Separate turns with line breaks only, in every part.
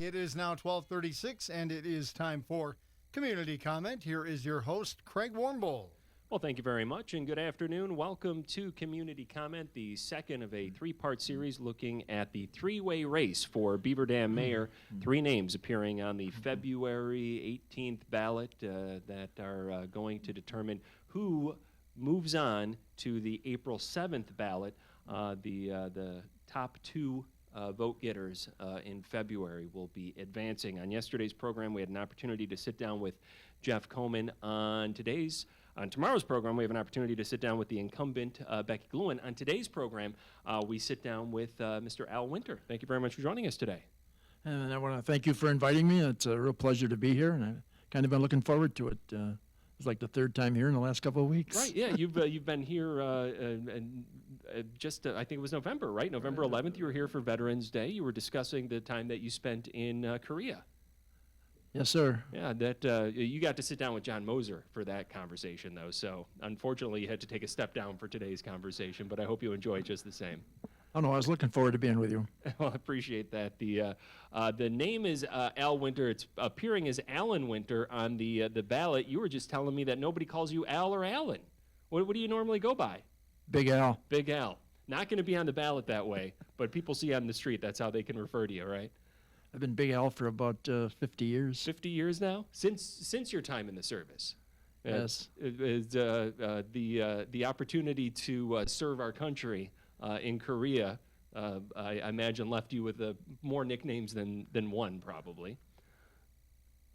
It is now 12:36, and it is time for Community Comment. Here is your host, Craig Warmbold.
Well, thank you very much, and good afternoon. Welcome to Community Comment, the second of a three-part series looking at the three-way race for Beaver Dam Mayor. Three names appearing on the February 18th ballot that are going to determine who moves on to the April 7th ballot. The top two vote getters in February will be advancing. On yesterday's program, we had an opportunity to sit down with Jeff Coman. On tomorrow's program, we have an opportunity to sit down with the incumbent, Becky Gluen. On today's program, we sit down with Mr. Al Winter. Thank you very much for joining us today.
And I want to thank you for inviting me. It's a real pleasure to be here, and I've kind of been looking forward to it. It's like the third time here in the last couple of weeks.
Right, yeah, you've been here just, I think it was November, right? November 11th, you were here for Veterans Day. You were discussing the time that you spent in Korea.
Yes, sir.
Yeah, that you got to sit down with John Moser for that conversation, though. So unfortunately, you had to take a step down for today's conversation, but I hope you enjoy it just the same.
Oh, no, I was looking forward to being with you.
Well, I appreciate that. The name is Al Winter. It's appearing as Alan Winter on the ballot. You were just telling me that nobody calls you Al or Alan. What do you normally go by?
Big Al.
Big Al. Not going to be on the ballot that way, but people see you on the street. That's how they can refer to you, right?
I've been Big Al for about 50 years.
50 years now? Since your time in the service?
Yes.
The opportunity to serve our country in Korea, I imagine, left you with more nicknames than one, probably.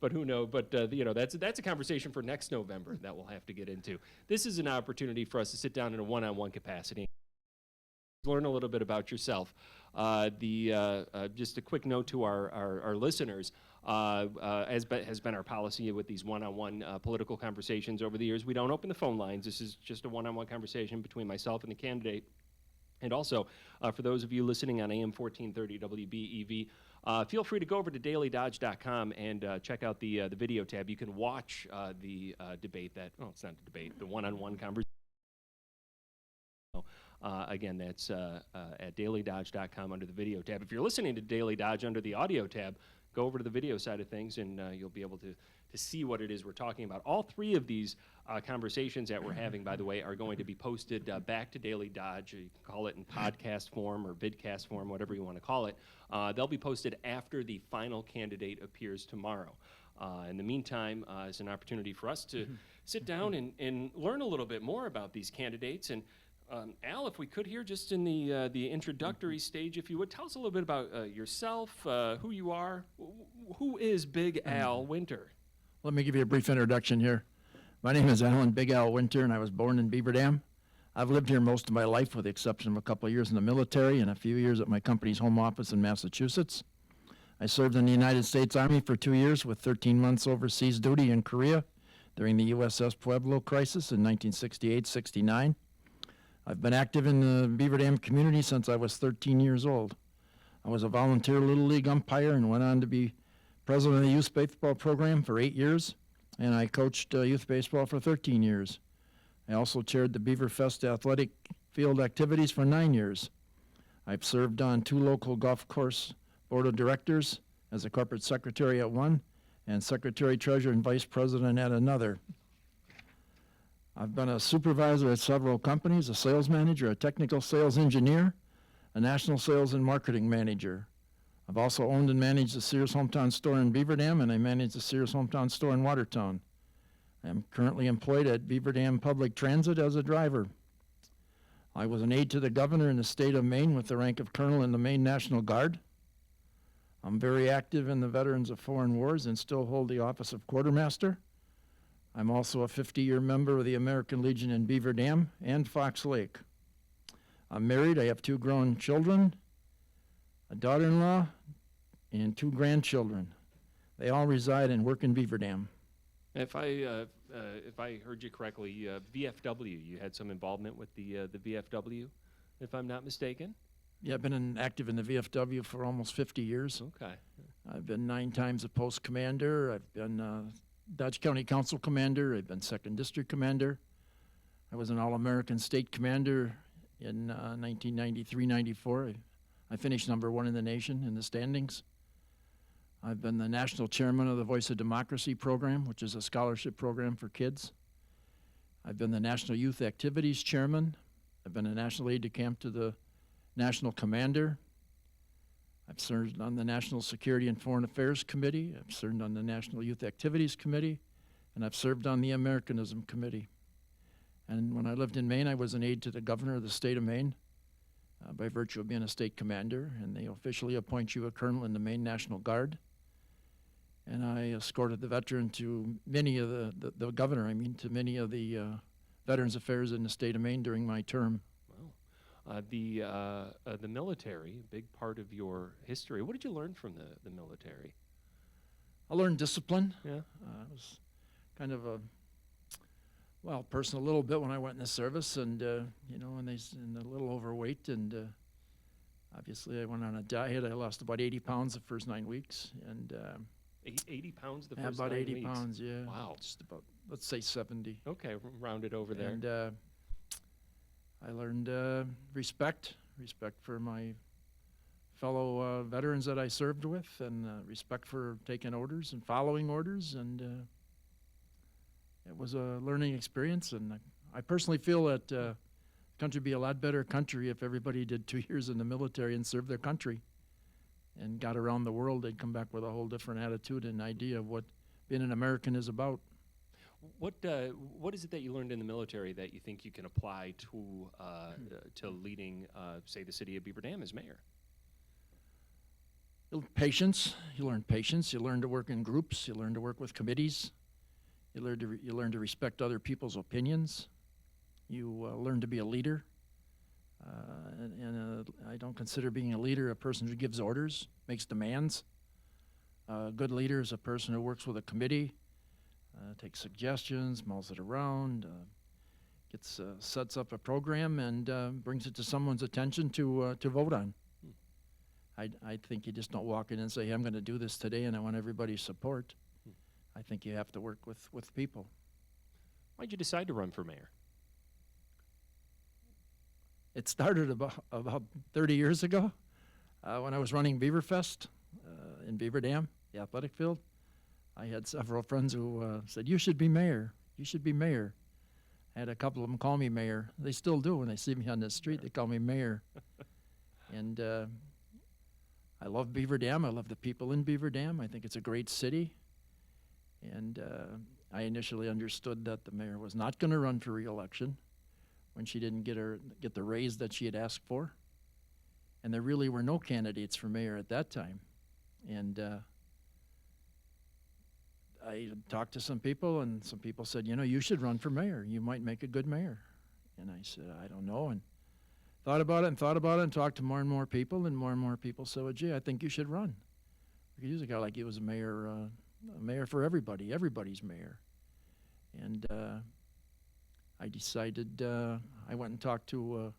But who knows? But that's a conversation for next November that we'll have to get into. This is an opportunity for us to sit down in a one-on-one capacity, learn a little bit about yourself. Just a quick note to our listeners, as has been our policy with these one-on-one political conversations over the years, we don't open the phone lines. This is just a one-on-one conversation between myself and the candidate. And also, for those of you listening on AM 1430 WBEV, feel free to go over to dailydodge.com and check out the video tab. You can watch the debate it's not a debate, the one-on-one conversation. Again, that's at dailydodge.com under the video tab. If you're listening to Daily Dodge under the audio tab, go over to the video side of things, and you'll be able to see what it is we're talking about. All three of these conversations that we're having, by the way, are going to be posted back to Daily Dodge. You can call it in podcast form or vidcast form, whatever you want to call it. They'll be posted after the final candidate appears tomorrow. In the meantime, it's an opportunity for us to sit down and learn a little bit more about these candidates. And Al, if we could here, just in the introductory stage, if you would, tell us a little bit about yourself, who you are. Who is Big Al Winter?
Let me give you a brief introduction here. My name is Alan Big Al Winter, and I was born in Beaver Dam. I've lived here most of my life, with the exception of a couple of years in the military and a few years at my company's home office in Massachusetts. I served in the United States Army for 2 years with 13 months overseas duty in Korea during the USS Pueblo crisis in 1968-69. I've been active in the Beaver Dam community since I was 13 years old. I was a volunteer Little League umpire and went on to be president of the youth baseball program for 8 years, and I coached youth baseball for 13 years. I also chaired the Beaver Fest athletic field activities for 9 years. I've served on 2 local golf course board of directors as a corporate secretary at one and secretary, treasurer, and vice president at another. I've been a supervisor at several companies, a sales manager, a technical sales engineer, a national sales and marketing manager. I've also owned and managed the Sears Hometown store in Beaver Dam, and I manage the Sears Hometown store in Watertown. I'm currently employed at Beaver Dam Public Transit as a driver. I was an aide to the governor in the state of Maine with the rank of colonel in the Maine National Guard. I'm very active in the Veterans of Foreign Wars and still hold the office of quartermaster. I'm also a 50-year member of the American Legion in Beaver Dam and Fox Lake. I'm married. I have 2 grown children, a daughter-in-law, and 2 grandchildren. They all reside and work in Beaver Dam.
If I heard you correctly, VFW, you had some involvement with the VFW, if I'm not mistaken?
Yeah, I've been active in the VFW for almost 50 years.
Okay.
I've been 9 times a post commander. I've been Dodge County Council commander. I've been 2nd District commander. I was an All-American state commander in 1993-94. I finished number 1 in the nation in the standings. I've been the national chairman of the Voice of Democracy program, which is a scholarship program for kids. I've been the National Youth Activities Chairman. I've been a national aide-de-camp to the National Commander. I've served on the National Security and Foreign Affairs Committee. I've served on the National Youth Activities Committee, and I've served on the Americanism Committee. And when I lived in Maine, I was an aide to the governor of the state of Maine by virtue of being a state commander, and they officially appoint you a colonel in the Maine National Guard. And I escorted the veteran to many of the governor, to many of the Veterans Affairs in the state of Maine during my term.
Wow. The military, a big part of your history. What did you learn from the military?
I learned discipline.
Yeah.
I was kind of a person a little bit when I went in the service, and and a little overweight, and obviously I went on a diet. I lost about 80 pounds the first 9 weeks, and
80 pounds the
yeah,
first
about
9
80
weeks.
pounds. Yeah.
Wow.
Just about, let's say 70.
Okay, round it over there.
And I learned respect for my fellow veterans that I served with, and respect for taking orders and following orders, and it was a learning experience. And I personally feel that the country would be a lot better country if everybody did 2 years in the military and served their country and got around the world. They'd come back with a whole different attitude and idea of what being an American is about.
What is it that you learned in the military that you think you can apply to leading, say, the city of Beaver Dam as mayor?
Patience. You learn patience. You learn to work in groups. You learn to work with committees. You learn to respect other people's opinions. You learn to be a leader. I don't consider being a leader a person who gives orders, makes demands. A good leader is a person who works with a committee, takes suggestions, mulls it around, sets up a program, and brings it to someone's attention to vote on. I think you just don't walk in and say, hey, I'm going to do this today and I want everybody's support. I think you have to work with people.
Why'd you decide to run for mayor?
It started about 30 years ago when I was running Beaverfest in Beaver Dam, the athletic field. I had several friends who said, you should be mayor. You should be mayor. I had a couple of them call me mayor. They still do. When they see me on the street, they call me mayor. And I love Beaver Dam. I love the people in Beaver Dam. I think it's a great city. And I initially understood that the mayor was not going to run for re-election when she didn't get the raise that she had asked for. And there really were no candidates for mayor at that time. And I talked to some people, and some people said, you should run for mayor. You might make a good mayor. And I said, I don't know. And thought about it and talked to more and more people said, well, gee, I think you should run. We could use a guy like you as a mayor for everybody. Everybody's mayor. And I decided, I went and talked to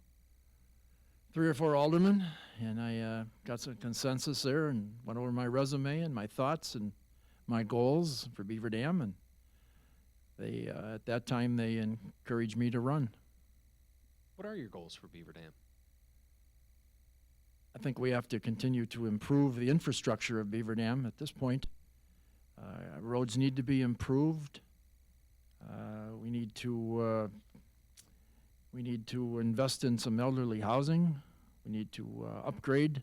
3 or 4 aldermen, and I got some consensus there and went over my resume and my thoughts and my goals for Beaver Dam. And they, at that time, they encouraged me to run.
What are your goals for Beaver Dam?
I think we have to continue to improve the infrastructure of Beaver Dam at this point. Roads need to be improved. We need to invest in some elderly housing. We need to upgrade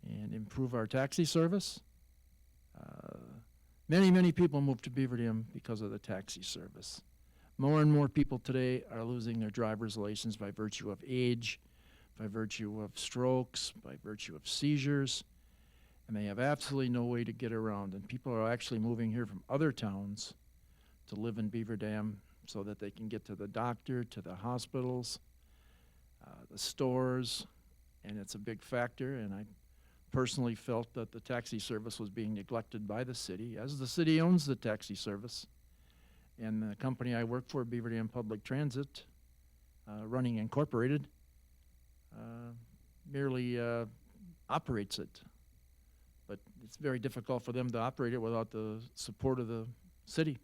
and improve our taxi service. Many people move to Beaver Dam because of the taxi service. More and more people today are losing their driver's license by virtue of age, by virtue of strokes, by virtue of seizures, and they have absolutely no way to get around. And people are actually moving here from other towns to live in Beaver Dam so that they can get to the doctor, to the hospitals, the stores, and it's a big factor. And I personally felt that the taxi service was being neglected by the city, as the city owns the taxi service. And the company I work for, Beaver Dam Public Transit, Running Incorporated, merely operates it. But it's very difficult for them to operate it without the support of the city.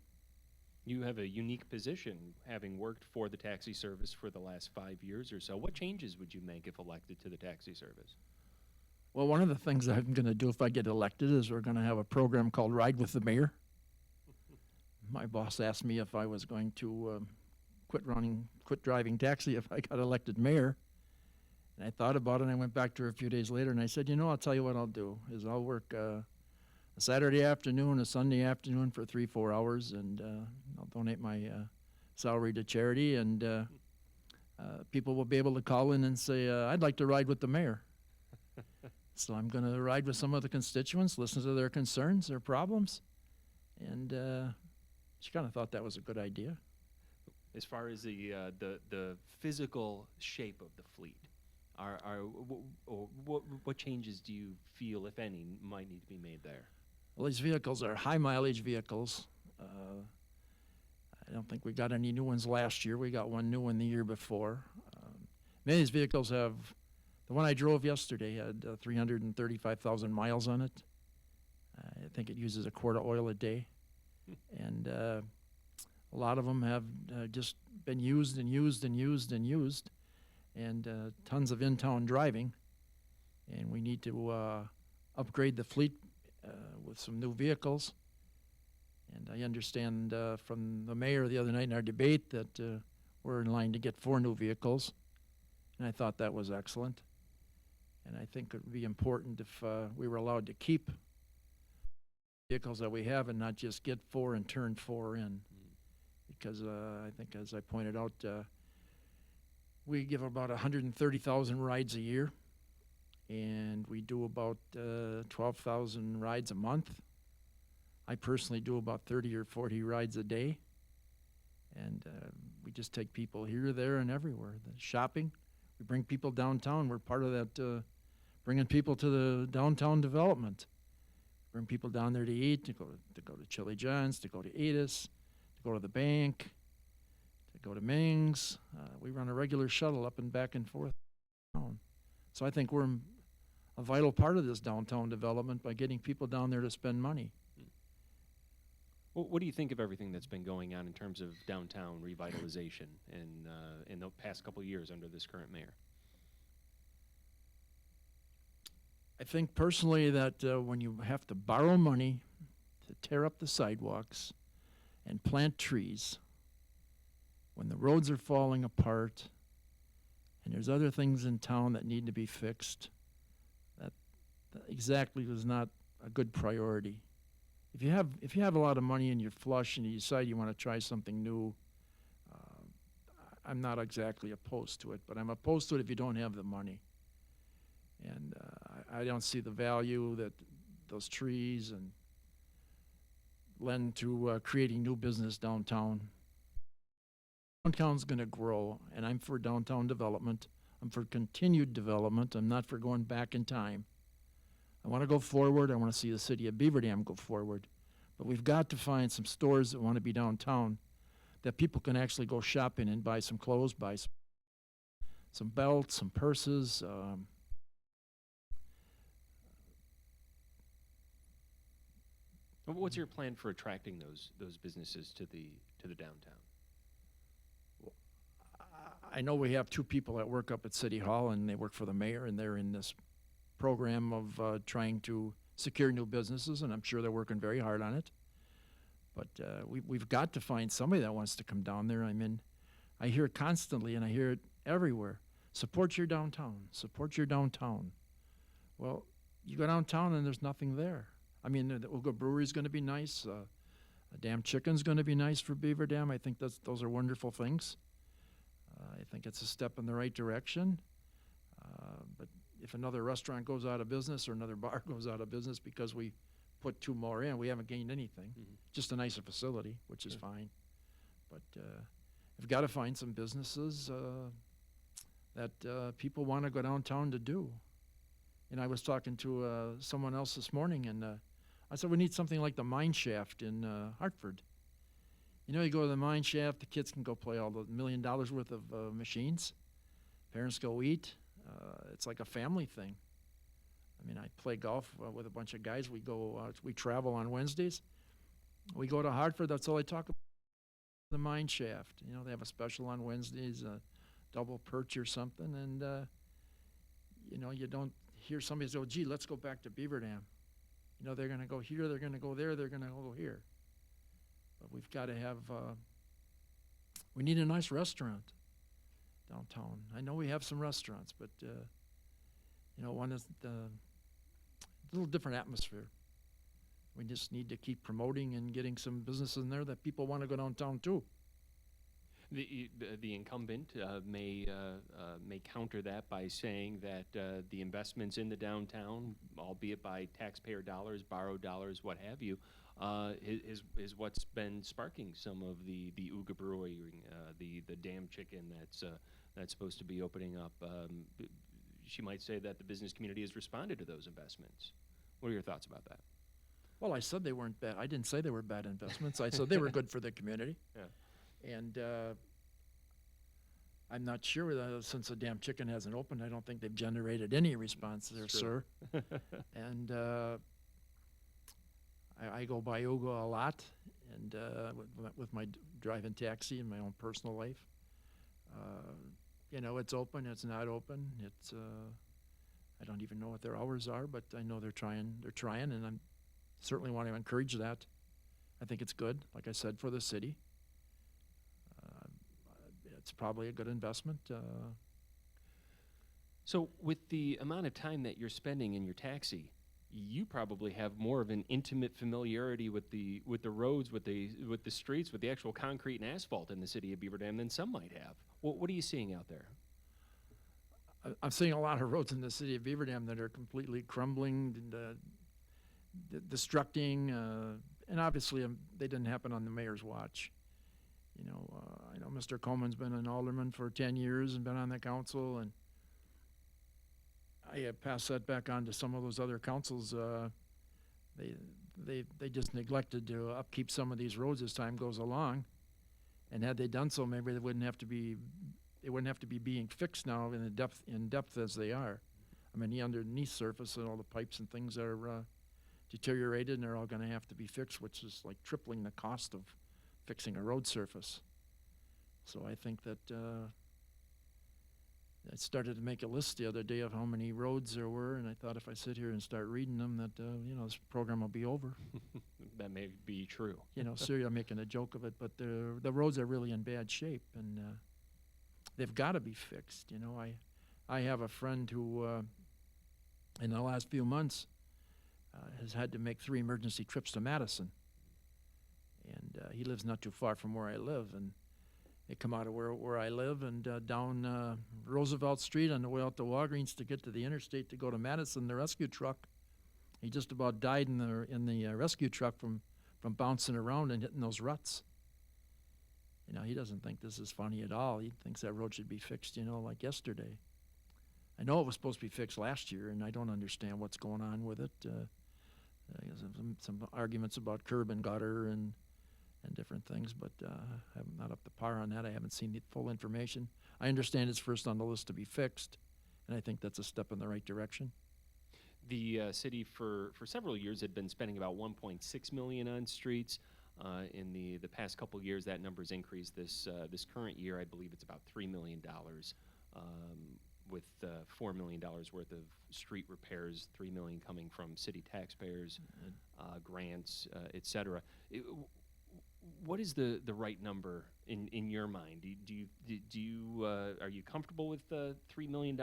You have a unique position, having worked for the taxi service for the last 5 years or so. What changes would you make if elected to the taxi service?
Well, one of the things I'm going to do if I get elected is we're going to have a program called Ride with the Mayor. My boss asked me if I was going to quit driving taxi if I got elected mayor. And I thought about it, and I went back to her a few days later, and I said, I'll tell you what I'll do, is I'll work a Saturday afternoon, a Sunday afternoon for 3-4 hours, and I'll donate my salary to charity, and people will be able to call in and say, I'd like to ride with the mayor. So I'm going to ride with some of the constituents, listen to their concerns, their problems, and she kind of thought that was a good idea.
As far as the physical shape of the fleet, what changes do you feel, if any, might need to be made there?
Well, these vehicles are high mileage vehicles. I don't think we got any new ones last year. We got one new one the year before. Many of these vehicles have, the one I drove yesterday had 335,000 miles on it. I think it uses a quart of oil a day. And a lot of them have just been used and used and used and used, and tons of in-town driving. And we need to upgrade the fleet with some new vehicles. And I understand from the mayor the other night in our debate that we're in line to get 4 new vehicles. And I thought that was excellent. And I think it would be important if we were allowed to keep vehicles that we have and not just get 4 and turn 4 in. Because I think, as I pointed out, we give about 130,000 rides a year, and we do about 12,000 rides a month. I personally do about 30 or 40 rides a day, and we just take people here, there, and everywhere. The shopping, we bring people downtown. We're part of that, bringing people to the downtown development. Bring people down there to eat, to go to Chili John's, to go to Edis, to go to the bank, to go to Ming's. We run a regular shuttle up and back and forth down. So I think we're a vital part of this downtown development by getting people down there to spend money.
Well, what do you think of everything that's been going on in terms of downtown revitalization in the past couple of years under this current mayor?
I think personally that when you have to borrow money to tear up the sidewalks and plant trees, when the roads are falling apart and there's other things in town that need to be fixed, that exactly was not a good priority. If you have a lot of money and you're flush and you decide you want to try something new, I'm not exactly opposed to it, but I'm opposed to it if you don't have the money. And I don't see the value that those trees and lend to creating new business downtown. Downtown's going to grow, and I'm for downtown development. I'm for continued development. I'm not for going back in time. I want to go forward. I want to see the city of Beaver Dam go forward. But we've got to find some stores that want to be downtown that people can actually go shopping and buy some clothes, buy some belts, some purses.
What's your plan for attracting those businesses to the downtown?
I know we have 2 people that work up at City Hall, and they work for the mayor, and they're in this program of trying to secure new businesses, and I'm sure they're working very hard on it. But we've got to find somebody that wants to come down there. I mean, I hear it constantly, and I hear it everywhere. Support your downtown. Support your downtown. Well, you go downtown, and there's nothing there. I mean, the Uga Brewery is going to be nice. Dam Chicken's going to be nice for Beaver Dam. I think those are wonderful things. I think it's a step in the right direction. But if another restaurant goes out of business or another bar goes out of business because we put 2 more in, we haven't gained anything. Mm-hmm. Just a nicer facility, which is fine. But we've got to find some businesses that people want to go downtown to do. And I was talking to someone else this morning, and I said, we need something like the Mine Shaft in Hartford. You know, you go to the Mine Shaft, the kids can go play all the $1 million worth of machines. Parents go eat. It's like a family thing. I mean, I play golf with a bunch of guys. We go, we travel on Wednesdays. We go to Hartford. That's all I talk about. The Mine Shaft. You know, they have a special on Wednesdays, a double perch or something, and you know, you don't hear somebody say, "Oh, gee, let's go back to Beaver Dam." You know, they're going to go here, they're going to go there, they're going to go here. But we've got to have. We need a nice restaurant downtown. I know we have some restaurants, but you know, one is a little different atmosphere. We just need to keep promoting and getting some businesses in there that people want to go downtown too.
The incumbent may counter that by saying that the investments in the downtown, albeit by taxpayer dollars, borrowed dollars, what have you, is what's been sparking some of the Ooga Brewing, the Dam Chicken that's supposed to be opening up. She might say that the business community has responded to those investments. What are your thoughts about that?
Well, I said they weren't bad. I didn't say they were bad investments. I said they were good for the community.
Yeah.
And I'm not sure, since the Damn Chicken hasn't opened, I don't think they've generated any response there, sir. And I go by Ugo a lot, and with my driving taxi and my own personal life. You know, it's open, it's not open. It's I don't even know what their hours are, but I know they're trying, and I certainly want to encourage that. I think it's good, like I said, for the city. It's probably a good investment.
So with the amount of time that you're spending in your taxi, you probably have more of an intimate familiarity with the roads, with the streets, with the actual concrete and asphalt in the city of Beaver Dam than some might have. What are you seeing out there?
I'm seeing a lot of roads in the city of Beaver Dam that are completely crumbling, destructing, and obviously they didn't happen on the mayor's watch. You know, I know Mr. Coleman's been an alderman for 10 years and been on the council, and I have passed that back on to some of those other councils. They just neglected to upkeep some of these roads as time goes along, and had they done so, maybe they wouldn't have to be being fixed now in depth as they are. I mean, the underneath surface and all the pipes and things are deteriorated, and they're all going to have to be fixed, which is like tripling the cost of fixing a road surface. So I think that I started to make a list the other day of how many roads there were, and I thought if I sit here and start reading them, that you know, this program will be over.
That may be true.
You know, seriously, I'm making a joke of it, but the roads are really in bad shape, and they've got to be fixed. You know, I have a friend who, in the last few months, has had to make 3 emergency trips to Madison. And he lives not too far from where I live, and they come out of where I live and down Roosevelt Street on the way out to Walgreens to get to the interstate to go to Madison. The rescue truck, he just about died in the rescue truck from bouncing around and hitting those ruts. You know, he doesn't think this is funny at all. He thinks that road should be fixed, you know, like yesterday. I know it was supposed to be fixed last year, and I don't understand what's going on with it. Some arguments about curb and gutter and different things, but I'm not up to par on that. I haven't seen the full information. I understand it's first on the list to be fixed, and I think that's a step in the right direction.
The city for several years had been spending about $1.6 million on streets. In the past couple years, that number's increased. This current year, I believe it's about $3 million, with $4 million worth of street repairs, $3 million coming from city taxpayers, grants, et cetera. What is the right number in your mind? Are you comfortable with $3 million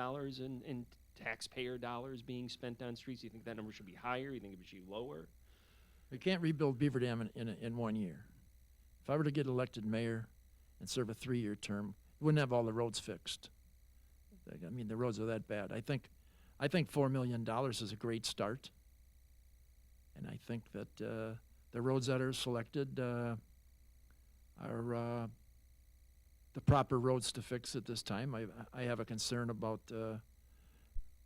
in taxpayer dollars being spent on streets? Do you think that number should be higher? You think it should be lower?
We can't rebuild Beaver Dam in 1 year. If I were to get elected mayor and serve a 3-year term, we wouldn't have all the roads fixed. I mean, the roads are that bad. I think $4 million is a great start, and I think that the roads that are selected are the proper roads to fix at this time. I have a concern about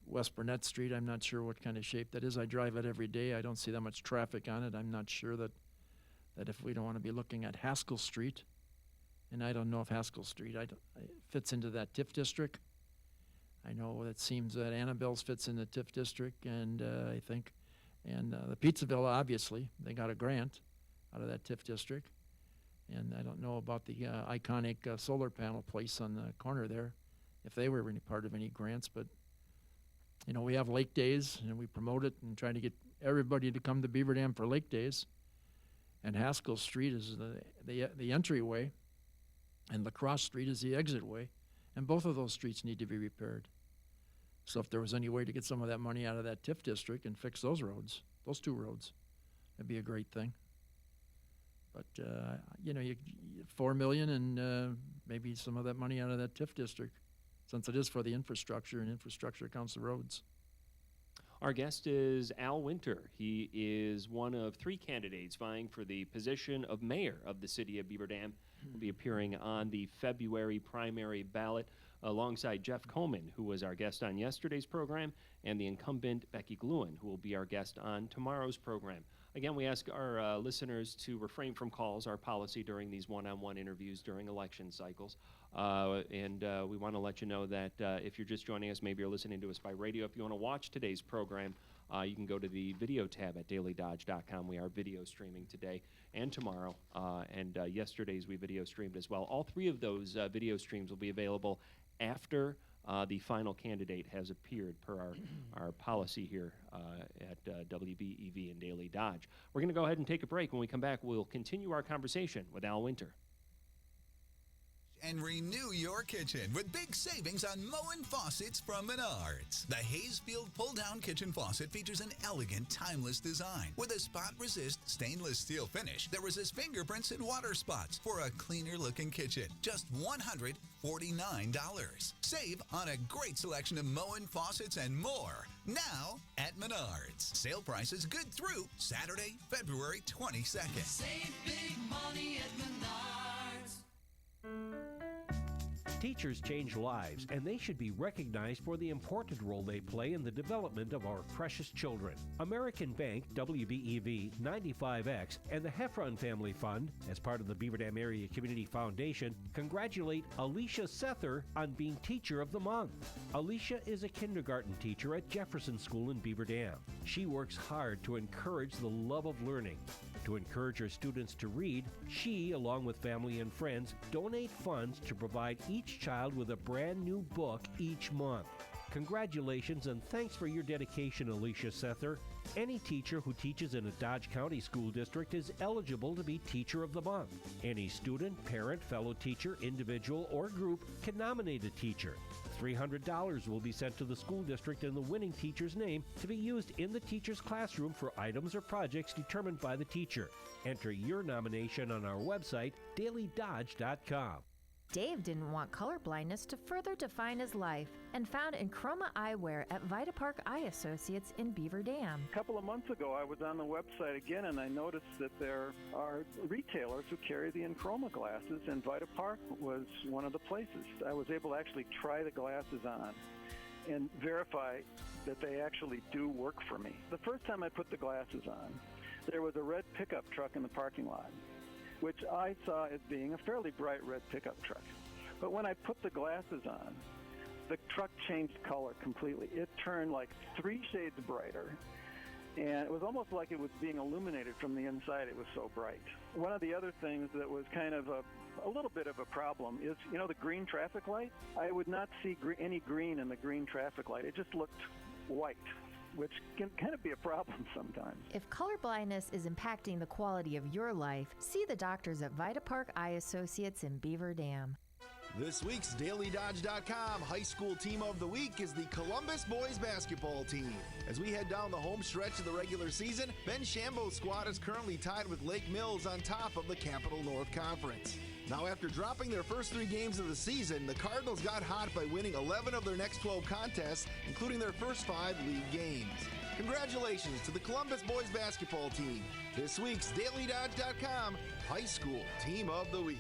West Burnett Street. I'm not sure what kind of shape that is. I drive it every day. I don't see that much traffic on it. I'm not sure that if we don't want to be looking at Haskell Street, and I don't know if Haskell Street fits into that TIF district. I know it seems that Annabelle's fits in the TIF district, and I think, and the Pizzaville, obviously, they got a grant out of that TIF district. And I don't know about the iconic solar panel place on the corner there, if they were any part of any grants, but We have lake days, and we promote it and try to get everybody to come to Beaver Dam for lake days. And Haskell Street is the entryway, and Lacrosse Street is the exit way, and both of those streets need to be repaired. So if there was any way to get some of that money out of that TIF district and fix those roads, those two roads, that'd be a great thing. But you 4 million and maybe some of that money out of that TIF district, since it is for the infrastructure, and infrastructure counts the roads.
Our guest is Al Winter. He is one of 3 candidates vying for the position of mayor of the city of Beaver Dam. He'll be appearing on the February primary ballot alongside Jeff Coleman, who was our guest on yesterday's program, and the incumbent Becky Gluen, who will be our guest on tomorrow's program. Again, we ask our listeners to refrain from calls, our policy during these one-on-one interviews during election cycles. And we want to let you know that if you're just joining us, maybe you're listening to us by radio. If you want to watch today's program, you can go to the video tab at dailydodge.com. We are video streaming today and tomorrow, and yesterday's we video streamed as well. All 3 of those video streams will be available after the final candidate has appeared per our policy here at WBEV and Daily Dodge. We're going to go ahead and take a break. When we come back, we'll continue our conversation with Al Winter.
And renew your kitchen with big savings on Moen faucets from Menards. The Hayesfield pull-down kitchen faucet features an elegant, timeless design with a spot-resist stainless steel finish that resists fingerprints and water spots for a cleaner-looking kitchen. Just $149. Save on a great selection of Moen faucets and more now at Menards. Sale prices good through Saturday, February 22nd.
Save big money at Menards.
Teachers change lives, and they should be recognized for the important role they play in the development of our precious children. American Bank, WBEV 95X, and the Heffron Family Fund, as part of the Beaver Dam Area Community Foundation, congratulate Alicia Sether on being Teacher of the Month. Alicia is a kindergarten teacher at Jefferson School in Beaver Dam. She works hard to encourage the love of learning. To encourage her students to read, she, along with family and friends, donate funds to provide each child with a brand new book each month. Congratulations and thanks for your dedication, Alicia Sether. Any teacher who teaches in a Dodge County school district is eligible to be Teacher of the Month. Any student, parent, fellow teacher, individual, or group can nominate a teacher. $300 will be sent to the school district in the winning teacher's name to be used in the teacher's classroom for items or projects determined by the teacher. Enter your nomination on our website, dailydodge.com.
Dave didn't want color blindness to further define his life and found Enchroma Eyewear at Vita Park Eye Associates in Beaver Dam.
A couple of months ago, I was on the website again, and I noticed that there are retailers who carry the Enchroma glasses, and Vita Park was one of the places. I was able to actually try the glasses on and verify that they actually do work for me. The first time I put the glasses on, there was a red pickup truck in the parking lot, which I saw as being a fairly bright red pickup truck. But when I put the glasses on, the truck changed color completely. It turned like 3 shades brighter, and it was almost like it was being illuminated from the inside. It was so bright. One of the other things that was kind of a little bit of a problem is, the green traffic light. I would not see any green in the green traffic light. It just looked white, which can kind of be a problem sometimes.
If color blindness is impacting the quality of your life, see the doctors at Vita Park Eye Associates in Beaver Dam.
This week's DailyDodge.com High School Team of the Week is the Columbus Boys Basketball Team. As we head down the home stretch of the regular season, Ben Shambo's squad is currently tied with Lake Mills on top of the Capital North Conference. Now, after dropping their first 3 games of the season, the Cardinals got hot by winning 11 of their next 12 contests, including their first 5 league games. Congratulations to the Columbus Boys Basketball Team. This week's DailyDodge.com High School Team of the Week.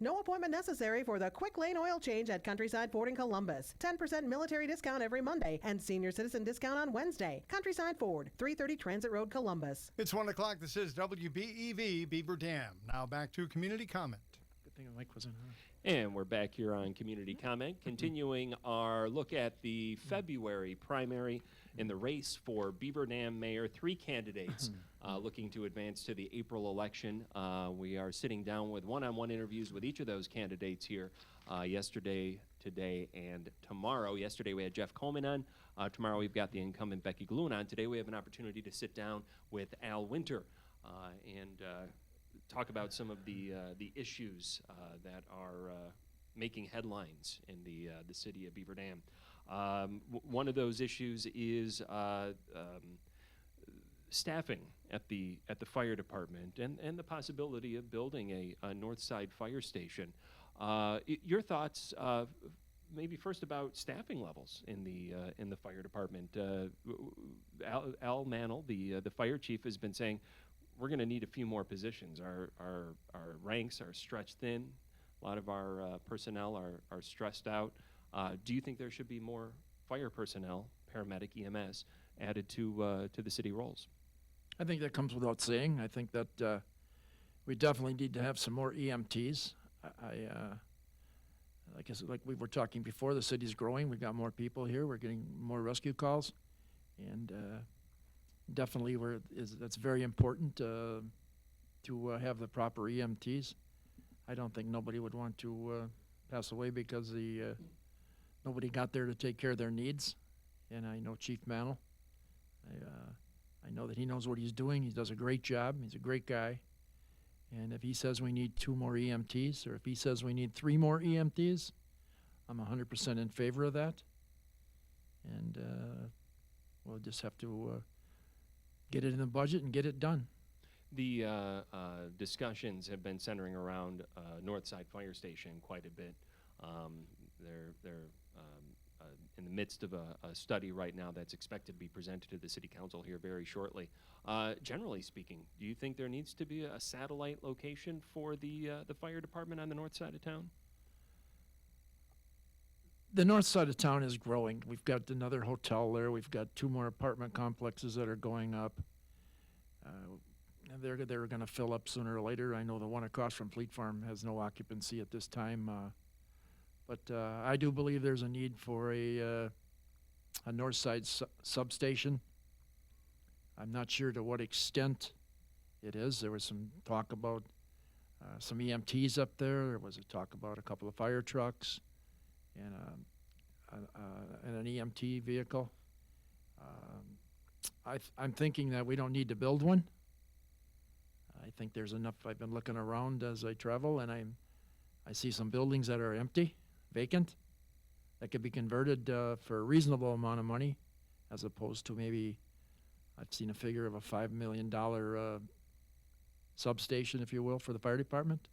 No appointment necessary for the Quick Lane Oil Change at Countryside Ford in Columbus. 10% military discount every Monday and senior citizen discount on Wednesday. Countryside Ford, 330 Transit Road, Columbus.
It's 1 o'clock. This is WBEV Beaver Dam. Now back to community comment.
Good thing the mic wasn't on.
And we're back here on Community Comment, continuing our look at the February primary in the race for Beaver Dam Mayor. 3 candidates looking to advance to the April election. We are sitting down with one-on-one interviews with each of those candidates here yesterday, today, and tomorrow. Yesterday we had Jeff Coleman on. Tomorrow we've got the incumbent Becky Gloon on. Today we have an opportunity to sit down with Al Winter and talk about some of the issues that are making headlines in the city of Beaver Dam. One of those issues is staffing at the fire department and the possibility of building a North Side fire station. Your thoughts, maybe first about staffing levels in the fire department. Al Mantle, the fire chief, has been saying we're going to need a few more positions. Our ranks are stretched thin. A lot of our personnel are stressed out. Do you think there should be more fire personnel, paramedic, EMS, added to the city roles?
I think that comes without saying. I think that we definitely need to have some more EMTs. Like we were talking before, the city's growing. We've got more people here. We're getting more rescue calls, and definitely that's very important to have the proper EMTs. I don't think nobody would want to pass away because nobody got there to take care of their needs. And I know Chief Mantle. I know that he knows what he's doing. He does a great job. He's a great guy. And if he says we need 2 more EMTs, or if he says we need 3 more EMTs, I'm 100% in favor of that. And we'll just have to get it in the budget and get it done.
The discussions have been centering around North Side Fire Station quite a bit. They're in the midst of a study right now that's expected to be presented to the City Council here very shortly. Generally speaking, do you think there needs to be a satellite location for the fire department on the north side of town?
The north side of town is growing. We've got another hotel there. We've got 2 more apartment complexes that are going up. They're going to fill up sooner or later. I know the one across from Fleet Farm has no occupancy at this time. But I do believe there's a need for a north side substation. I'm not sure to what extent it is. There was some talk about some EMTs up there. There was a talk about a couple of fire trucks and an EMT vehicle. I'm thinking that we don't need to build one. I think there's enough. I've been looking around as I travel, and I see some buildings that are empty, vacant, that could be converted for a reasonable amount of money, as opposed to maybe, I've seen a figure of a $5 million substation, if you will, for the fire department.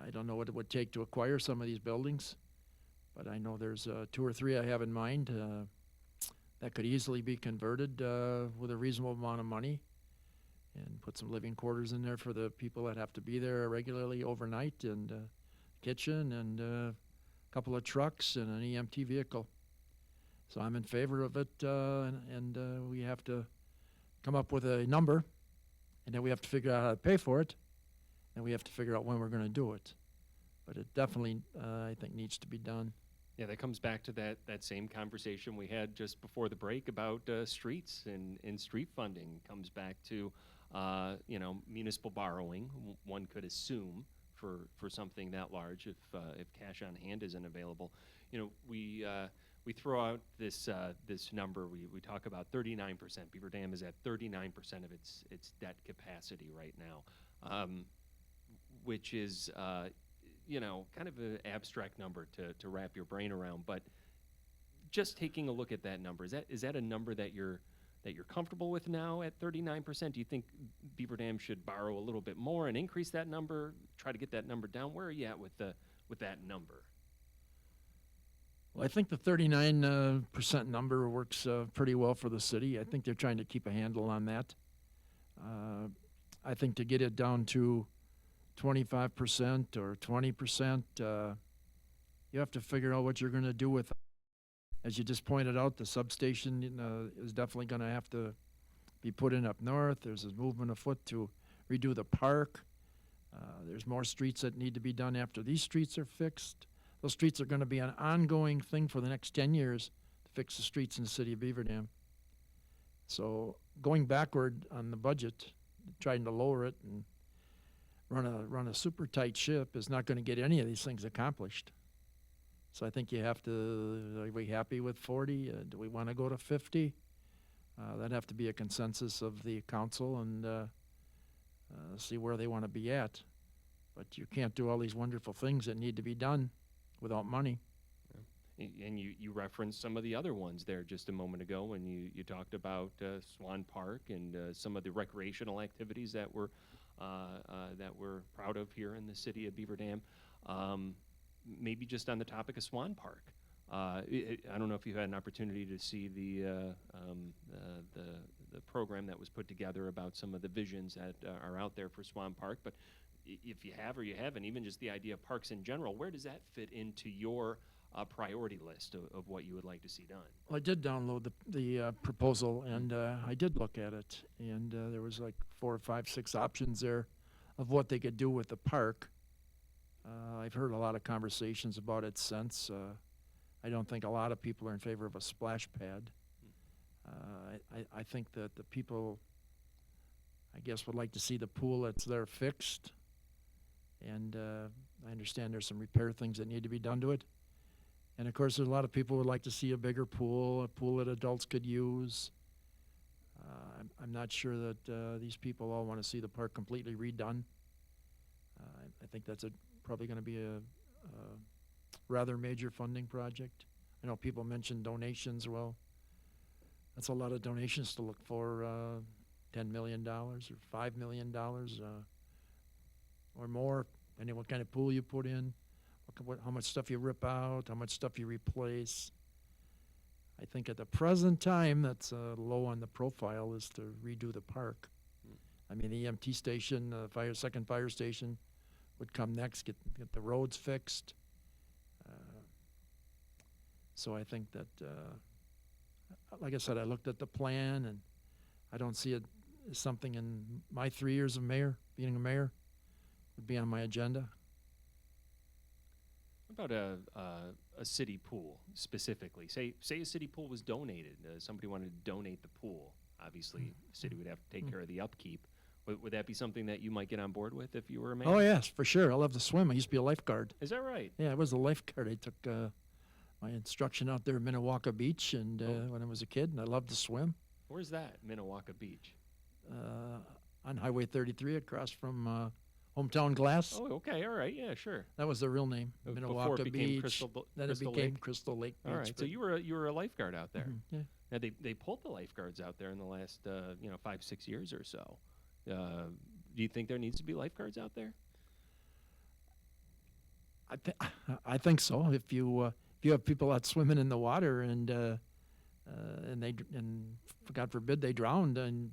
I don't know what it would take to acquire some of these buildings, but I know there's 2 or 3 I have in mind that could easily be converted with a reasonable amount of money, and put some living quarters in there for the people that have to be there regularly overnight, and kitchen, and a couple of trucks, and an EMT vehicle. So I'm in favor of it, and we have to come up with a number, and then we have to figure out how to pay for it, and we have to figure out when we're going to do it. But it definitely, I think, needs to be done.
Yeah, that comes back to that same conversation we had just before the break about streets and street funding. Comes back to municipal borrowing. One could assume for something that large if cash on hand isn't available. We throw out this number. We talk about 39%. Beaver Dam is at 39% of its debt capacity right now, which is kind of an abstract number to wrap your brain around. But just taking a look at that number, is that a number that you're comfortable with now at 39%? Do you think Beaver Dam should borrow a little bit more and increase that number, try to get that number down? Where are you at with that number?
Well, I think the 39% number works pretty well for the city. I think they're trying to keep a handle on that. I think to get it down to 25% or 20%, you have to figure out what you're going to do with it. As you just pointed out, the substation is definitely going to have to be put in up north. There's a movement afoot to redo the park. There's more streets that need to be done after these streets are fixed. Those streets are going to be an ongoing thing for the next 10 years to fix the streets in the city of Beaver Dam. So going backward on the budget, trying to lower it and run a super tight ship is not going to get any of these things accomplished. So I think you have to, are we happy with 40? Do we want to go to 50? That'd have to be a consensus of the council and see where they want to be at. But you can't do all these wonderful things that need to be done without money.
And you referenced some of the other ones there just a moment ago when you talked about Swan Park and some of the recreational activities that we're proud of here in the city of Beaver Dam. Maybe just on the topic of Swan Park. I don't know if you had an opportunity to see the program that was put together about some of the visions that are out there for Swan Park, but if you have or you haven't, even just the idea of parks in general, where does that fit into your priority list of what you would like to see done?
Well, I did download the proposal, and I did look at it, and there was like 4 or 5, 6 options there of what they could do with the park. I've heard a lot of conversations about it since. I don't think a lot of people are in favor of a splash pad. I think that the people, I guess, would like to see the pool that's there fixed, and I understand there's some repair things that need to be done to it. And of course, there's a lot of people who would like to see a bigger pool, a pool that adults could use. I'm not sure that these people all want to see the park completely redone. I think that's probably going to be a rather major funding project. I know people mentioned donations. Well, that's a lot of donations to look for, $10 million or $5 million or more, depending what kind of pool you put in, how much stuff you rip out, how much stuff you replace. I think at the present time, that's low on the profile is to redo the park. I mean, the EMT station, second fire station would come next, get the roads fixed. So I think that, like I said, I looked at the plan, and I don't see it as something in my 3 years of being a mayor, would be on my agenda.
What about a city pool specifically? Say a city pool was donated. Somebody wanted to donate the pool. Obviously, the city would have to take care of the upkeep. Would that be something that you might get on board with if you were a mayor?
Oh, yes, for sure. I love to swim. I used to be a lifeguard.
Is that right?
Yeah, I was a lifeguard. I took my instruction out there at Minnewaca Beach and when I was a kid, and I loved to swim.
Where's that, Minnewaca Beach?
On Highway 33 across from Hometown Glass.
Oh, okay, all right, yeah, sure.
That was the real name,
Before
Minnewaca
it became
Beach. Then
Crystal
it became
Lake?
Crystal Lake Beach.
All right, so you were a lifeguard out there.
Yeah.
Now they pulled the lifeguards out there in the last 5-6 years or so. Do you think there needs to be lifeguards out there?
I think so. If you have people out swimming in the water and God forbid they drowned, and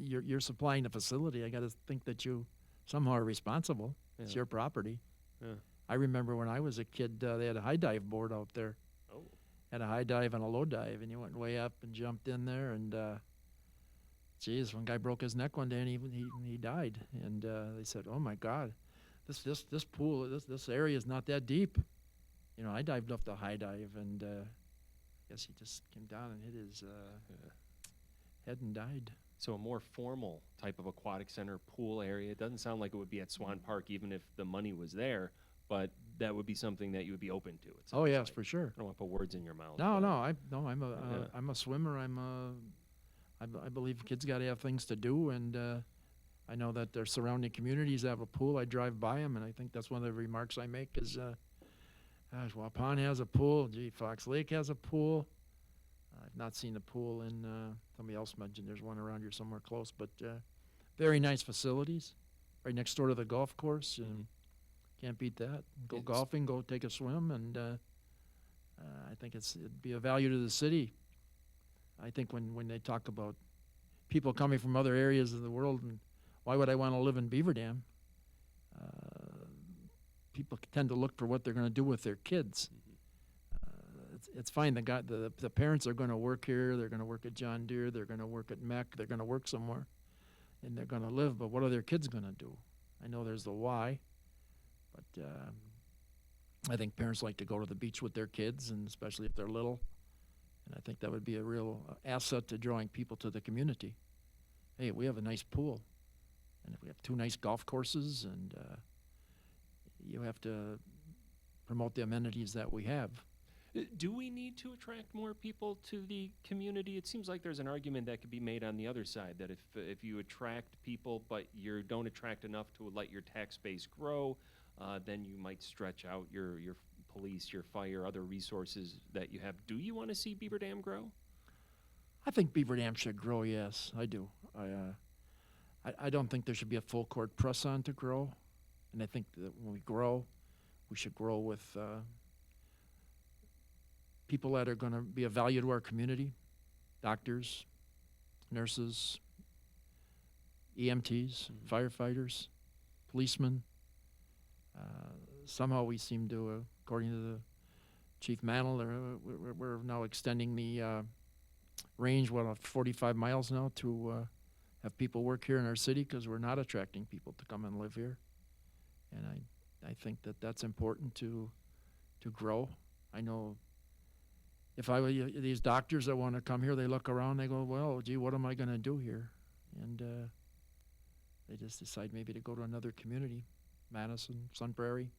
you're supplying the facility, I got to think that you somehow are responsible.
Yeah.
It's your property.
Yeah.
I remember when I was a kid, they had a high dive board out there.
Oh.
Had a high dive and a low dive, and you went way up and jumped in there, and geez, one guy broke his neck one day and he died, and they said, "Oh my God, this pool, this area is not that deep." You know, I dived up the high dive, and I guess he just came down and hit his head and died.
So a more formal type of aquatic center pool area. It doesn't sound like it would be at Swan Park, even if the money was there, but that would be something that you would be open to. It
Oh
sounds
yes,
like.
for sure.
I don't want to put words in your mouth.
No,
but-
I'm a swimmer. I believe kids got to have things to do, and I know that their surrounding communities have a pool. I drive by them, and I think that's one of the remarks I make is, gosh, Waupun has a pool. Gee, Fox Lake has a pool. I've not seen a pool in, somebody else mentioned there's one around here somewhere close, but very nice facilities right next door to the golf course, and can't beat that. Go
It's-
golfing, go take a swim, and I think it'd be a value to the city. I think when they talk about people coming from other areas of the world and why would I want to live in Beaver Dam, people tend to look for what they're going to do with their kids. It's fine. The parents are going to work here. They're going to work at John Deere. They're going to work at MEC. They're going to work somewhere, and they're going to live. But what are their kids going to do? I know there's the why, but I think parents like to go to the beach with their kids, and especially if they're little. And I think that would be a real asset to drawing people to the community. Hey, we have a nice pool, and if we have 2 nice golf courses, and you have to promote the amenities that we have.
Do we need to attract more people to the community? It seems like there's an argument that could be made on the other side, that if you attract people but you don't attract enough to let your tax base grow, then you might stretch out your police, your fire, other resources that you have. Do you want to see Beaver Dam grow?
I think Beaver Dam should grow, yes, I do. I don't think there should be a full court press on to grow. And I think that when we grow, we should grow with people that are going to be of value to our community, doctors, nurses, EMTs, firefighters, policemen. Somehow we seem to, according to the Chief Mantle, we're now extending the range, 45 miles now to have people work here in our city, because we're not attracting people to come and live here. And I think that that's important to grow. I know if I were these doctors that want to come here, they look around, they go, well, gee, what am I going to do here? And they just decide maybe to go to another community, Madison, Sun Prairie,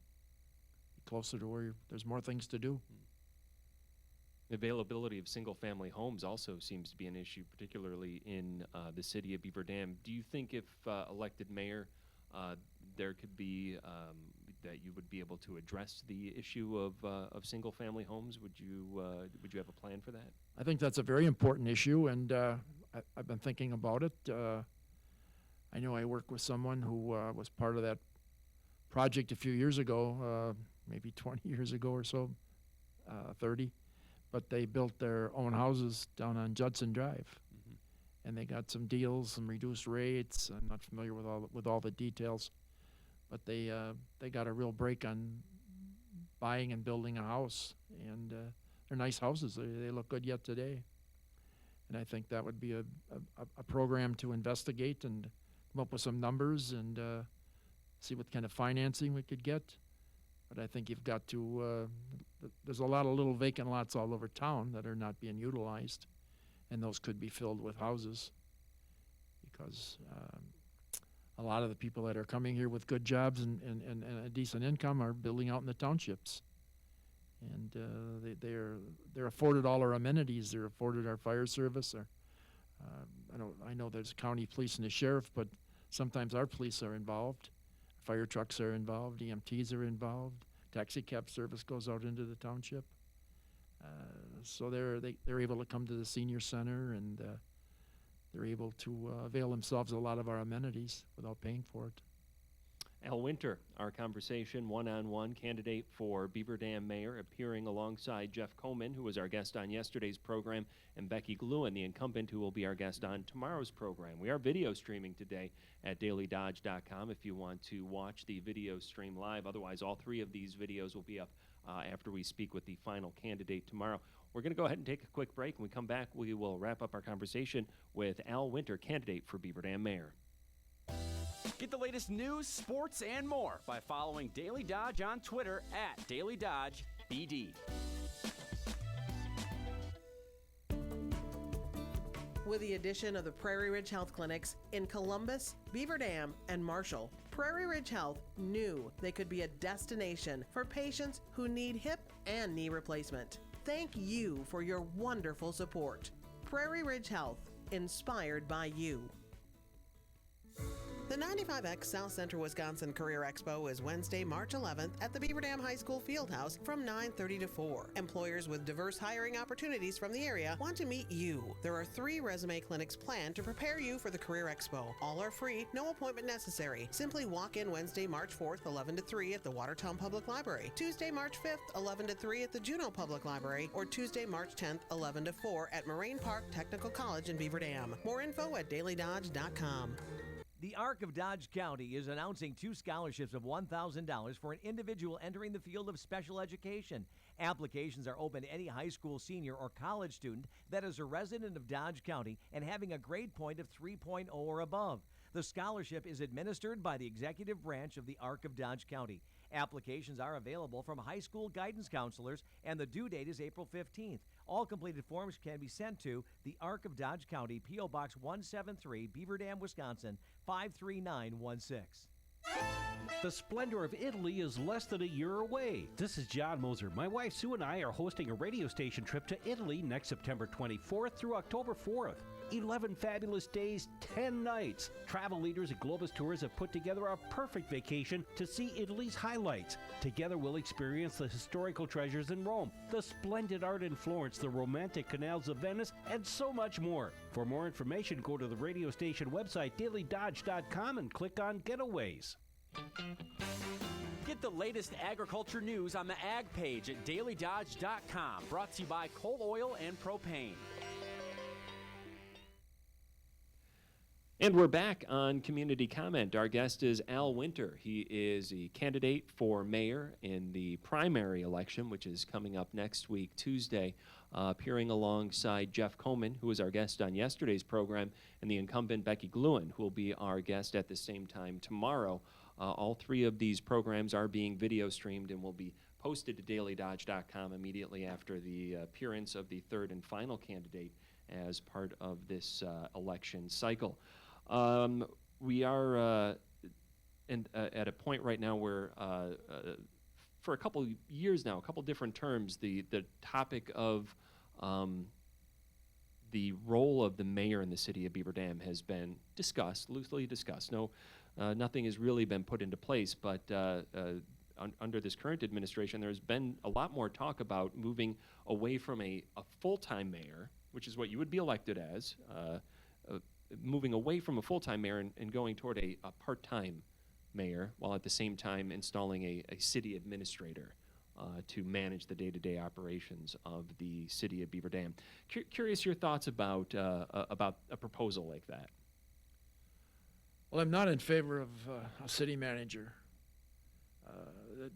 closer to where there's more things to do.
Availability of single-family homes also seems to be an issue, particularly in the city of Beaver Dam. Do you think if elected mayor, there could be that you would be able to address the issue of single-family homes? Would you have a plan for that?
I think that's a very important issue, and I've been thinking about it. I know I worked with someone who was part of that project a few years ago, maybe 20 years ago or so, 30. But they built their own houses down on Judson Drive, and they got some deals, some reduced rates. I'm not familiar with all the details, but they got a real break on buying and building a house, and they're nice houses. They look good yet today, and I think that would be a program to investigate and come up with some numbers and see what kind of financing we could get. But I think you've got to, there's a lot of little vacant lots all over town that are not being utilized, and those could be filled with houses, because a lot of the people that are coming here with good jobs and a decent income are building out in the townships. And they're afforded all our amenities. They're afforded our fire service. I know there's county police and the sheriff, but sometimes our police are involved. Fire trucks are involved, EMTs are involved, taxi cab service goes out into the township. So they're able to come to the senior center, and they're able to avail themselves of a lot of our amenities without paying for it.
Al Winter, our conversation, one-on-one, candidate for Beaver Dam mayor, appearing alongside Jeff Coleman, who was our guest on yesterday's program, and Becky Gluen, the incumbent, who will be our guest on tomorrow's program. We are video streaming today at dailydodge.com if you want to watch the video stream live. Otherwise, all 3 of these videos will be up after we speak with the final candidate tomorrow. We're going to go ahead and take a quick break. When we come back, we will wrap up our conversation with Al Winter, candidate for Beaver Dam mayor.
Get the latest news, sports, and more by following Daily Dodge on Twitter at DailyDodgeBD.
With the addition of the Prairie Ridge Health Clinics in Columbus, Beaver Dam, and Marshall, Prairie Ridge Health knew they could be a destination for patients who need hip and knee replacement. Thank you for your wonderful support. Prairie Ridge Health, inspired by you. The 95X South Central Wisconsin Career Expo is Wednesday, March 11th at the Beaver Dam High School Fieldhouse from 9:30 to 4. Employers with diverse hiring opportunities from the area want to meet you. There are 3 resume clinics planned to prepare you for the Career Expo. All are free, no appointment necessary. Simply walk in Wednesday, March 4th, 11 to 3 at the Watertown Public Library, Tuesday, March 5th, 11 to 3 at the Juneau Public Library, or Tuesday, March 10th, 11 to 4 at Moraine Park Technical College in Beaver Dam. More info at dailydodge.com.
The Arc of Dodge County is announcing 2 scholarships of $1,000 for an individual entering the field of special education. Applications are open to any high school senior or college student that is a resident of Dodge County and having a grade point of 3.0 or above. The scholarship is administered by the executive branch of the Arc of Dodge County. Applications are available from high school guidance counselors, and the due date is April 15th. All completed forms can be sent to the Arc of Dodge County, P.O. Box 173, Beaver Dam, Wisconsin, 53916.
The splendor of Italy is less than a year away. This is John Moser. My wife Sue and I are hosting a radio station trip to Italy next September 24th through October 4th. 11 fabulous days, 10 nights. Travel leaders at Globus Tours have put together a perfect vacation to see Italy's highlights. Together we'll experience the historical treasures in Rome, the splendid art in Florence, the romantic canals of Venice, and so much more. For more information, go to the radio station website, dailydodge.com, and click on Getaways.
Get the latest agriculture news on the ag page at dailydodge.com. Brought to you by Coal Oil and Propane.
And we're back on Community Comment. Our guest is Al Winter. He is a candidate for mayor in the primary election, which is coming up next week, Tuesday, appearing alongside Jeff Coleman, who was our guest on yesterday's program, and the incumbent Becky Gluen, who will be our guest at the same time tomorrow. All three of these programs are being video streamed and will be posted to dailydodge.com immediately after the appearance of the third and final candidate as part of this election cycle. We are at a point right now where for a couple years now, a couple different terms, the topic of the role of the mayor in the city of Beaver Dam has been discussed, loosely discussed. Nothing has really been put into place, but under this current administration, there's been a lot more talk about moving away from a full-time mayor, which is what you would be elected as, moving away from a full-time mayor and going toward a part-time mayor, while at the same time installing a city administrator to manage the day-to-day operations of the city of Beaver Dam. Curious your thoughts about a proposal like that.
Well, I'm not in favor of a city manager.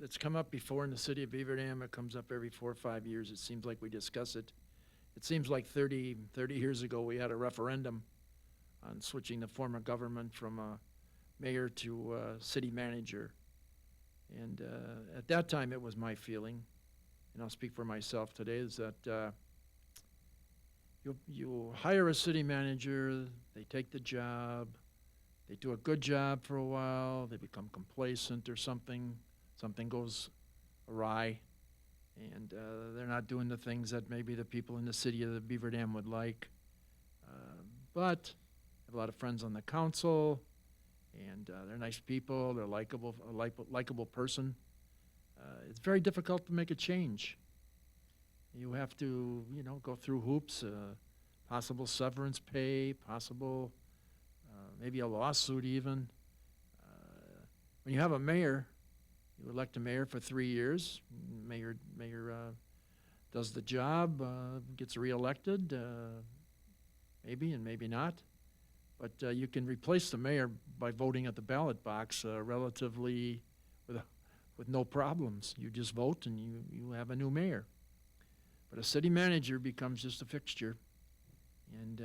It's come up before in the city of Beaver Dam. It comes up every 4 or 5 years. It seems like we discuss it. It seems like 30 years ago we had a referendum on switching the form of government from a mayor to a city manager. And at that time it was my feeling, and I'll speak for myself today, is that you hire a city manager, they take the job, they do a good job for a while, they become complacent or something goes awry, and they're not doing the things that maybe the people in the city of the Beaver Dam would like. But I have a lot of friends on the council, and they're nice people, they're a likable person. It's very difficult to make a change. You have to, go through hoops, possible severance pay, possible maybe a lawsuit even. When you have a mayor, you elect a mayor for 3 years. Mayor does the job, gets reelected, maybe and maybe not. But you can replace the mayor by voting at the ballot box relatively with no problems. You just vote and you have a new mayor. But a city manager becomes just a fixture, and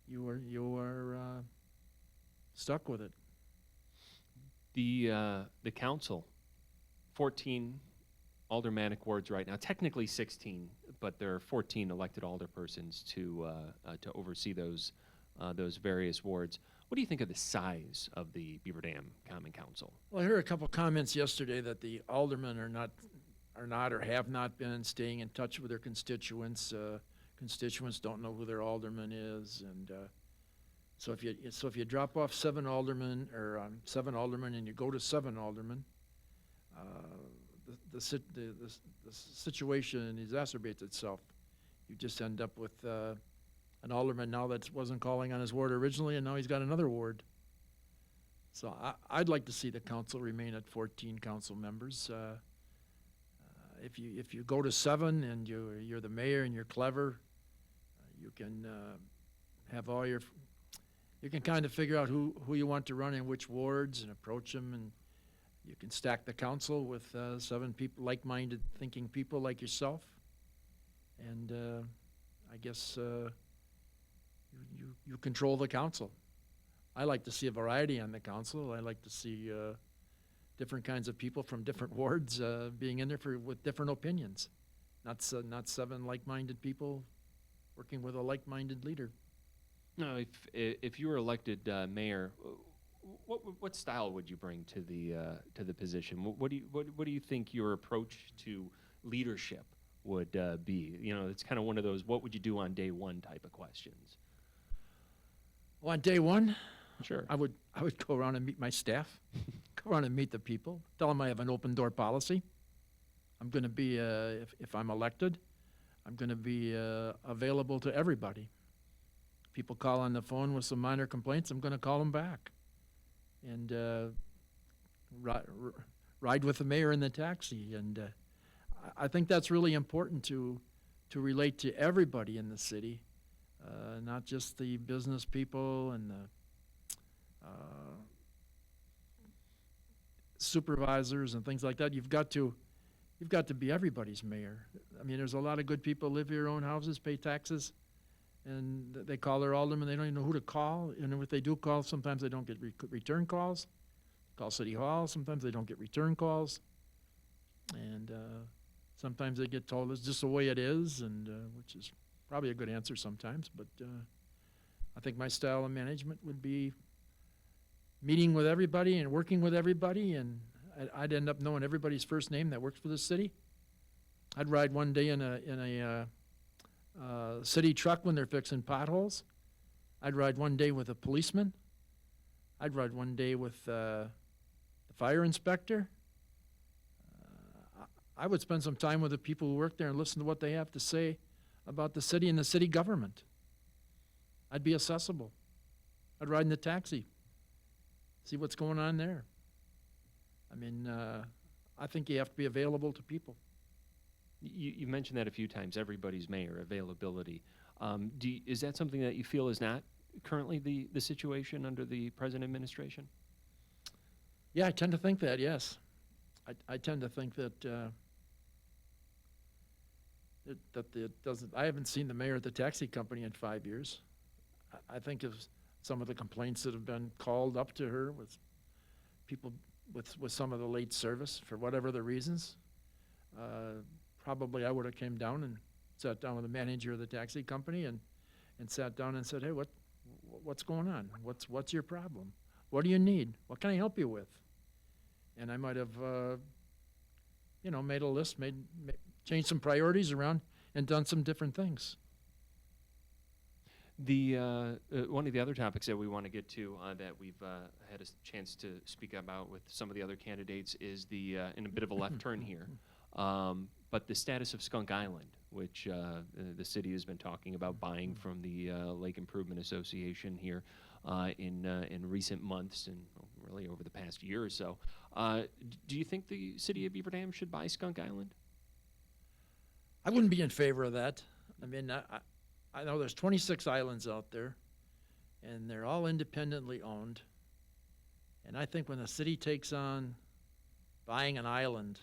you are stuck with it.
The council, 14 aldermanic wards right now, technically 16, but there are 14 elected alderpersons to oversee those various wards. What do you think of the size of the Beaver Dam Common Council?
Well, I heard a couple comments yesterday that the aldermen are not or have not been staying in touch with their constituents. Constituents don't know who their alderman is, and so if you drop off 7 aldermen and you go to 7 aldermen, the situation exacerbates itself. You just end up with an alderman now that wasn't calling on his ward originally, and now he's got another ward. So I'd like to see the council remain at 14 council members. If you go to 7 and you're the mayor and you're clever, you can have all your. You can kind of figure out who you want to run in which wards and approach them, and you can stack the council with 7 people, like-minded thinking people like yourself, and I guess you control the council. I like to see a variety on the council. I like to see different kinds of people from different wards being in there with different opinions. Not 7 like-minded people working with a like-minded leader.
No, if you were elected mayor, what style would you bring to the position? What do you think your approach to leadership would be? You know, it's kind of one of those what would you do on day one type of questions.
Well, on day one,
sure,
I would go around and meet my staff, go around and meet the people, tell them I have an open door policy. I'm going to be if I'm elected, I'm going to be available to everybody. People call on the phone with some minor complaints, I'm going to call them back. And ride with the mayor in the taxi. And I think that's really important to relate to everybody in the city, not just the business people and the supervisors and things like that. You've got to be everybody's mayor. I mean, there's a lot of good people live in their own houses, pay taxes, and they call their alderman. They don't even know who to call. And if they do call, sometimes they don't get return calls. Call City Hall. Sometimes they don't get return calls. And sometimes they get told it's just the way it is, and which is probably a good answer sometimes. But I think my style of management would be meeting with everybody and working with everybody, and I'd end up knowing everybody's first name that works for the city. I'd ride one day in a city truck when they're fixing potholes. I'd ride one day with a policeman. I'd ride one day with the fire inspector. I would spend some time with the people who work there and listen to what they have to say about the city and the city government. I'd be accessible. I'd ride in the taxi, see what's going on there. I mean, I think you have to be available to people.
You mentioned that a few times, everybody's mayor, availability. Is that something that you feel is not currently the situation under the present administration?
Yeah, I tend to think that, yes. I tend to think that that it doesn't. I haven't seen the mayor at the taxi company in 5 years. I think of some of the complaints that have been called up to her with people with some of the late service for whatever the reasons. Probably I would have came down and sat down with the manager of the taxi company and sat down and said, hey, what's going on? What's your problem? What do you need? What can I help you with? And I might have, made a list, changed some priorities around and done some different things.
One of the other topics that we want to get to that we've had a chance to speak about with some of the other candidates is in a bit of a left turn here, but the status of Skunk Island, which the city has been talking about buying from the Lake Improvement Association here in recent months and really over the past year or so. Do you think the city of Beaver Dam should buy Skunk Island?
I wouldn't be in favor of that. I mean, I know there's 26 islands out there, and they're all independently owned. And I think when the city takes on buying an island,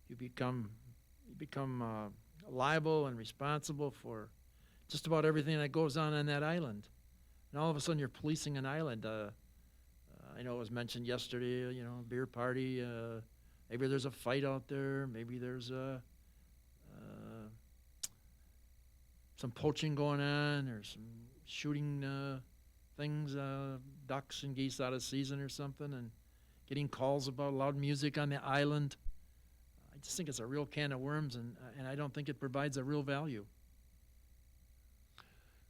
you become liable and responsible for just about everything that goes on that island. And all of a sudden, you're policing an island. I know it was mentioned yesterday. A beer party. Maybe there's a fight out there. Maybe there's some poaching going on, or some shooting things, ducks and geese out of season or something, and getting calls about loud music on the island. I just think it's a real can of worms, and I don't think it provides a real value.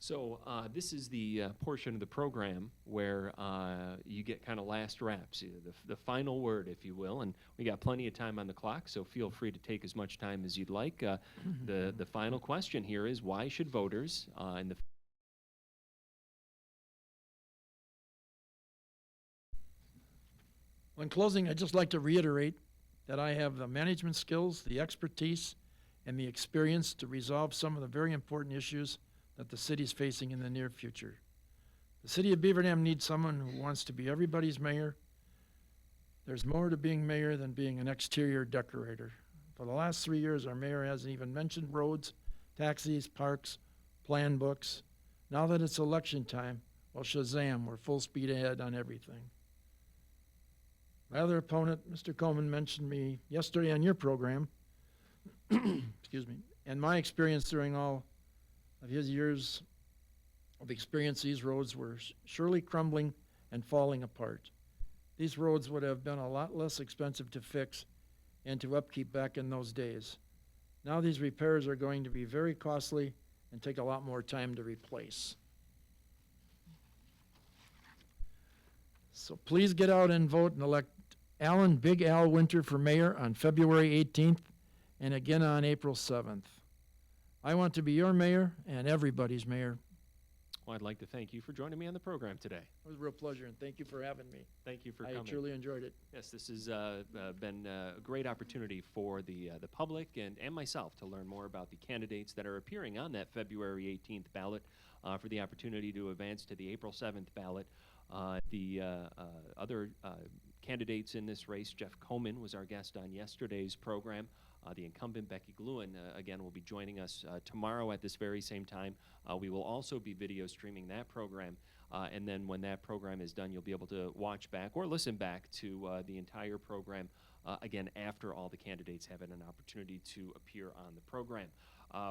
So this is the portion of the program where you get kind of last reps, the final word, if you will, and we got plenty of time on the clock, so feel free to take as much time as you'd like. The final question here is, why should voters in the
Well, in closing, I'd just like to reiterate that I have the management skills, the expertise, and the experience to resolve some of the very important issues that the city is facing in the near future. The city of Beaver Dam needs someone who wants to be everybody's mayor. There's more to being mayor than being an exterior decorator. For the last 3 years, our mayor hasn't even mentioned roads, taxis, parks, plan books. Now that it's election time, well, Shazam, we're full speed ahead on everything. My other opponent, Mr. Coleman, mentioned me yesterday on your program, excuse me, and my experience during all of his years of experience, these roads were surely crumbling and falling apart. These roads would have been a lot less expensive to fix and to upkeep back in those days. Now these repairs are going to be very costly and take a lot more time to replace. So please get out and vote and elect Alan Big Al Winter for mayor on February 18th and again on April 7th. I want to be your mayor and everybody's mayor.
Well, I'd like to thank you for joining me on the program today.
It was a real pleasure, and thank you for having me.
Thank you for
I
coming.
truly enjoyed it.
Yes, this has been a great opportunity for the public and myself to learn more about the candidates that are appearing on that February 18th ballot, for the opportunity to advance to the April 7th ballot. The other candidates in this race, Jeff Komen was our guest on yesterday's program. The incumbent, Becky Gluen, again, will be joining us tomorrow at this very same time. We will also be video streaming that program. And then when that program is done, you'll be able to watch back or listen back to the entire program, again, after all the candidates have had an opportunity to appear on the program.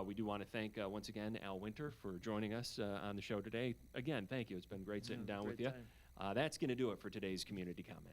We do want to thank, once again, Al Winter for joining us on the show today. Again, thank you. It's been great sitting down with you. That's going to do it for today's Community Comment.